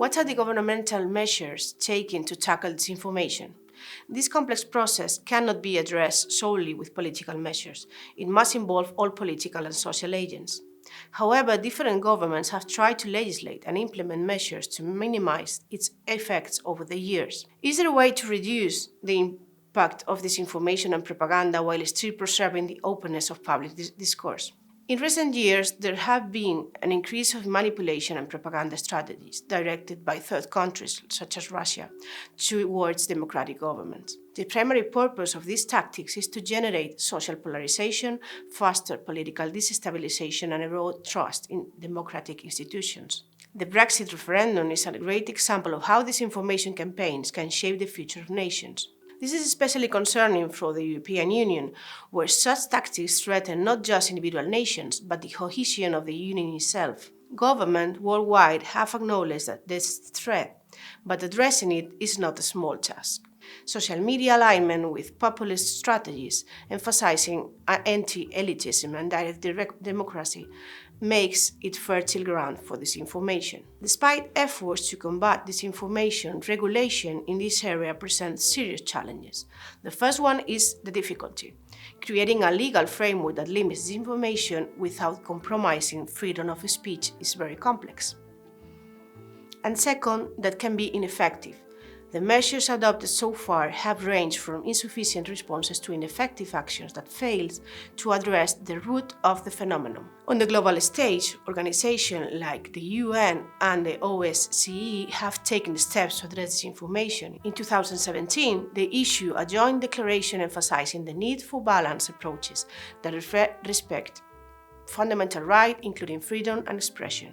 What are the governmental measures taken to tackle disinformation? This complex process cannot be addressed solely with political measures. It must involve all political and social agents. However, different governments have tried to legislate and implement measures to minimize its effects over the years. Is there a way to reduce the impact of disinformation and propaganda while still preserving the openness of public discourse? In recent years, there have been an increase of manipulation and propaganda strategies directed by third countries, such as Russia, towards democratic governments. The primary purpose of these tactics is to generate social polarization, foster political destabilization, and erode trust in democratic institutions. The Brexit referendum is a great example of how disinformation campaigns can shape the future of nations. This is especially concerning for the European Union, where such tactics threaten not just individual nations, but the cohesion of the Union itself. Governments worldwide have acknowledged that this threat, but addressing it is not a small task. Social media alignment with populist strategies, emphasizing anti-elitism and direct democracy, makes it fertile ground for disinformation. Despite efforts to combat disinformation, regulation in this area presents serious challenges. The first one is the difficulty. Creating a legal framework that limits disinformation without compromising freedom of speech is very complex. And second, that can be ineffective. The measures adopted so far have ranged from insufficient responses to ineffective actions that fail to address the root of the phenomenon. On the global stage, organizations like the UN and the OSCE have taken steps to address disinformation. In 2017, they issued a joint declaration emphasizing the need for balanced approaches that respect fundamental rights, including freedom and expression.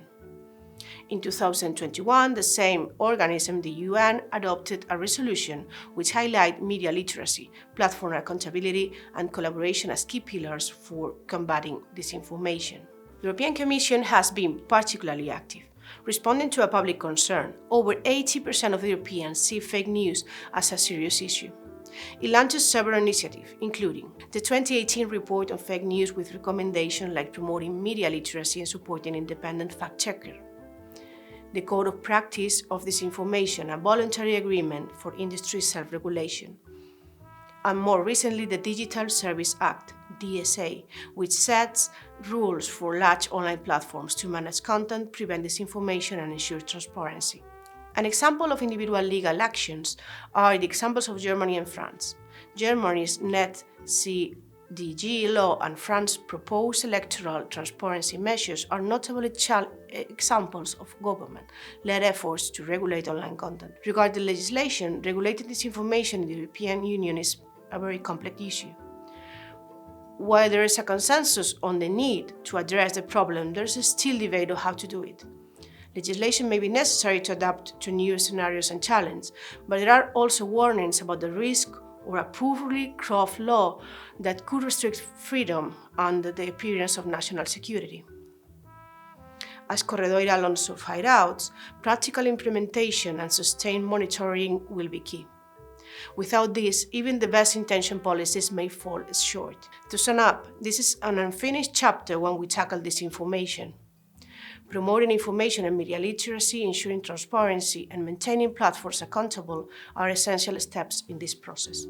In 2021, the same organism, the UN, adopted a resolution which highlights media literacy, platform accountability, and collaboration as key pillars for combating disinformation. The European Commission has been particularly active. Responding to a public concern, over 80% of Europeans see fake news as a serious issue. It launches several initiatives, including the 2018 report on fake news with recommendations like promoting media literacy and supporting independent fact-checkers, the Code of Practice of Disinformation, a voluntary agreement for industry self-regulation, and more recently the Digital Service Act, DSA, which sets rules for large online platforms to manage content, prevent disinformation, and ensure transparency. An example of individual legal actions are the examples of Germany and France. Germany's Net CDG law and France's proposed electoral transparency measures are notable examples of government-led efforts to regulate online content. Regarding legislation, regulating disinformation in the European Union is a very complex issue. While there is a consensus on the need to address the problem, there is still debate on how to do it. Legislation may be necessary to adapt to new scenarios and challenges, but there are also warnings about the risk or a poorly crafted law that could restrict freedom under the appearance of national security. As Corredor Alonso pointed out, practical implementation and sustained monitoring will be key. Without this, even the best-intentioned policies may fall short. To sum up, this is an unfinished chapter when we tackle disinformation. Promoting information and media literacy, ensuring transparency, and maintaining platforms accountable are essential steps in this process.